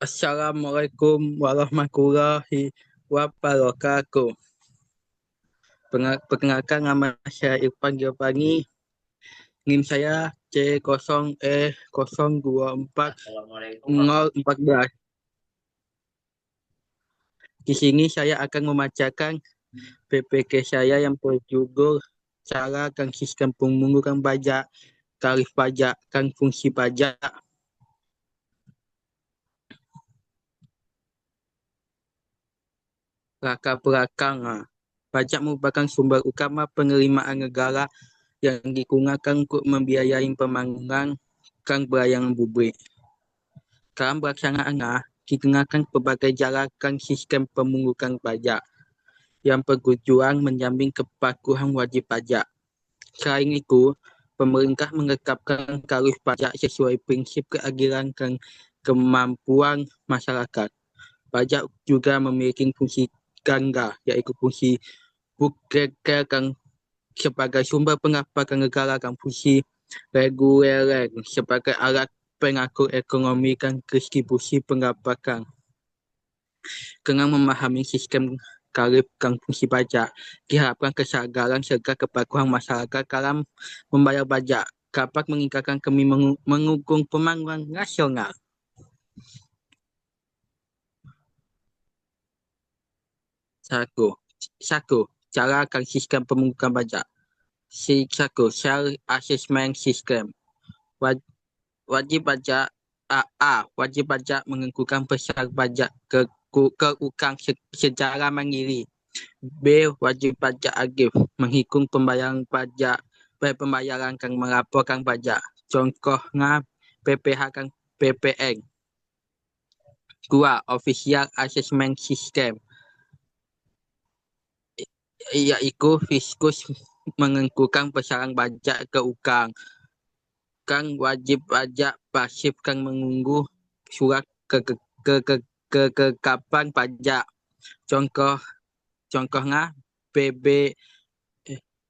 Assalamualaikum warahmatullahi wabarakatuh. Perkenalkan, nama saya Irfan Giovanni. NIM saya C0E024 Di sini saya akan membacakan PPK saya yang berjudul Cara dan Sistem Pemungutan Pajak, Tarif Pajak, dan Fungsi Pajak. Latar belakang. Pajak merupakan sumber utama penerimaan negara yang digunakan untuk membiayai pembangunan dan pelayanan publik. Dalam pelaksanaannya, digunakan berbagai cara dan sistem pemungutan pajak yang bertujuan menjamin kepatuhan wajib pajak. Selain itu, pemerintah menetapkan tarif pajak sesuai prinsip keadilan dan kemampuan masyarakat. Pajak juga memiliki fungsi ganda, yaitu fungsi bukan sebagai sumber pendapatan negara dan fungsi reguler sebagai alat pengatur ekonomi dan distribusi pendapatan. Dengan memahami sistem tarif dan fungsi pajak, diharapkan kesadaran serta kepatuhan masyarakat dalam membayar pajak dapat meningkatkan kami mengukung pembangunan nasional. Satu, cara dan sistem pemungutan pajak. Satu, self-assessment system. Wajib pajak wajib pajak menentukan besar pajak ke ukang secara mandiri. B. Wajib pajak aktif menghitung pembayaran pajak, pembayaran dan melaporkan pajak. Contohnya PPH dan PPN. 2. Official Assessment System, yaitu fiskus menentukan besaran pajak ke ukang. Kan wajib pajak pasif kan menunggu surat kekapan pajak. Contohnya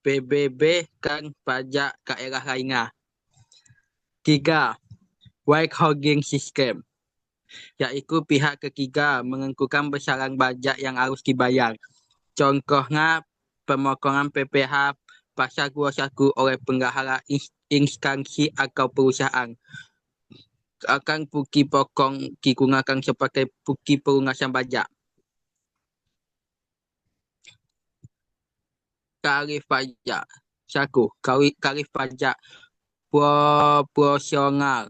PBB kan pajak daerah lainnya. 3. Withholding System, yaitu pihak ketiga menentukan besaran pajak yang harus dibayar. Contohnya pemotongan PPH pasal 21 oleh bendahara instansi atau perusahaan. Akan bukti pokok digunakan sebagai bukti pelunasan pajak. Tarif pajak. 1. Tarif pajak proporsional,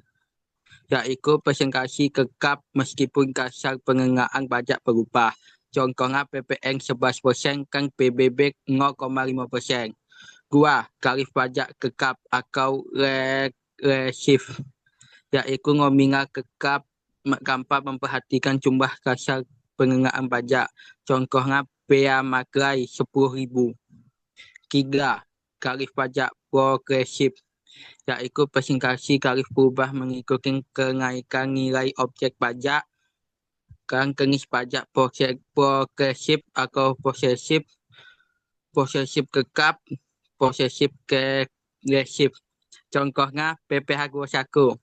yaitu persentase tetap meskipun kasar pengenaan pajak berubah. Contohnya PPN 11% dan PBB 0,5%. 2. Tarif pajak tetap atau regresif, yaitu nominal tetap tanpa memperhatikan jumlah kasar pengenaan pajak. Contohnya bea materai 10.000. 3. Tarif pajak progresif, yaitu persentase tarif berubah mengikuti kenaikan nilai objek pajak. Dan jenis pajak progresif atau posesif tetap, posesif regresif. Contohnya PPH 21.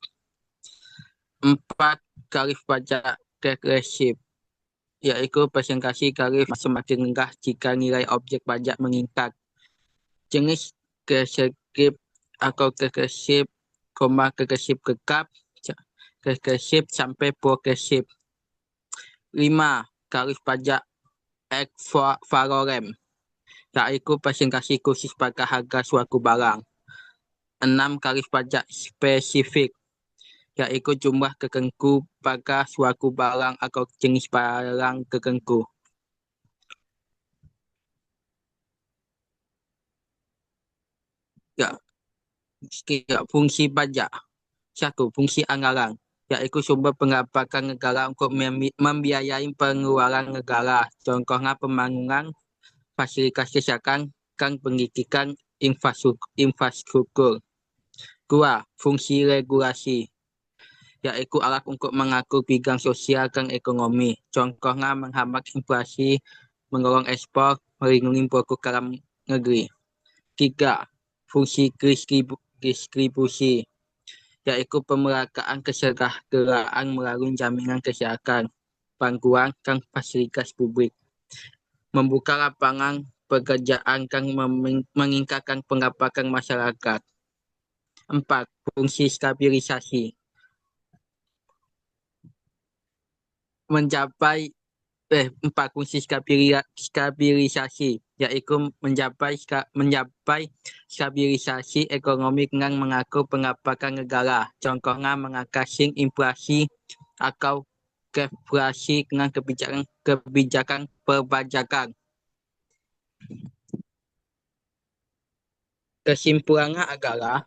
4. Tarif pajak regresif, yaitu persentase tarif semakin rendah jika nilai objek pajak meningkat. Jenis regresif atau regresif, regresif tetap, regresif sampai progresif. 5. Tarif pajak ad valorem, yaitu persentase khusus pada harga suatu barang. 6. Tarif pajak spesifik, yaitu jumlah tertentu pada suatu barang atau jenis barang tertentu. Fungsi pajak. 1. Fungsi anggaran, yaitu sumber pendapatan negara untuk membiayai pengeluaran negara. Contohnya pembangunan fasilitas kesehatan dan pendidikan infrastruktur. 2. Fungsi regulasi, yaitu alat untuk mengatur bidang sosial dan ekonomi. Contohnya menghambat inflasi, mendorong ekspor, melindungi produk dalam negeri. 3. Fungsi distribusi, yaitu pemerataan kesejahteraan melalui jaminan kesehatan, bantuan kang fasilitas publik, membuka lapangan pekerjaan kang meningkatkan pendapatan masyarakat. 4. Fungsi stabilisasi, mencapai 4 fungsi stabilisasi, yaitu mencapai stabilisasi ekonomi dengan mengatur pendapatan negara. Contohnya mengatasi inflasi atau deflasi dengan kebijakan perpajakan. Kesimpulannya adalah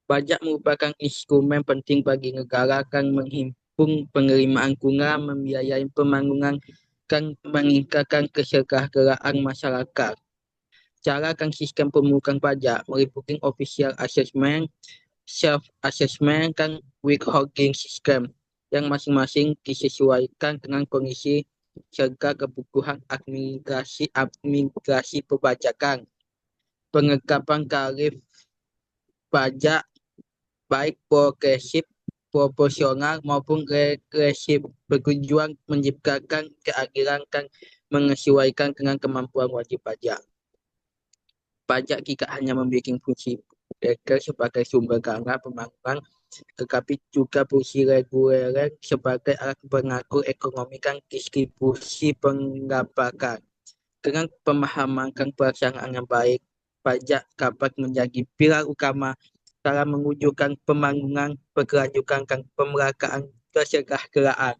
pajak merupakan instrumen penting bagi negara yang menghimpun penerimaan guna membiayai pembangunan dan meningkatkan kesejahteraan masyarakat. Cara kan sistem pemungutan pajak meliputi official assessment, self-assessment, dan withholding system yang masing-masing disesuaikan dengan kondisi serta kebutuhan administrasi perpajakan. Penetapan tarif pajak baik progresif, proporsional maupun regresif bertujuan menciptakan keadilan dan menyesuaikan dengan kemampuan wajib pajak. Pajak tidak hanya memiliki fungsi legal sebagai sumber dana pembangunan, tetapi juga fungsi reguler sebagai alat pengatur ekonomi dan distribusi pendapatan. Dengan pemahaman dan pelaksanaan yang baik, pajak dapat menjadi pilar utama dalam mewujudkan pembangunan berkelanjutan dan pemerataan kesejahteraan.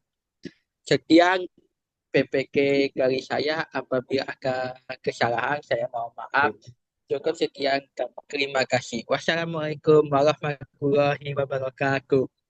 Sekian PPK dari saya. Apabila ada kesalahan, saya mohon maaf. Cukup sekian. Terima kasih. Wassalamualaikum warahmatullahi wabarakatuh.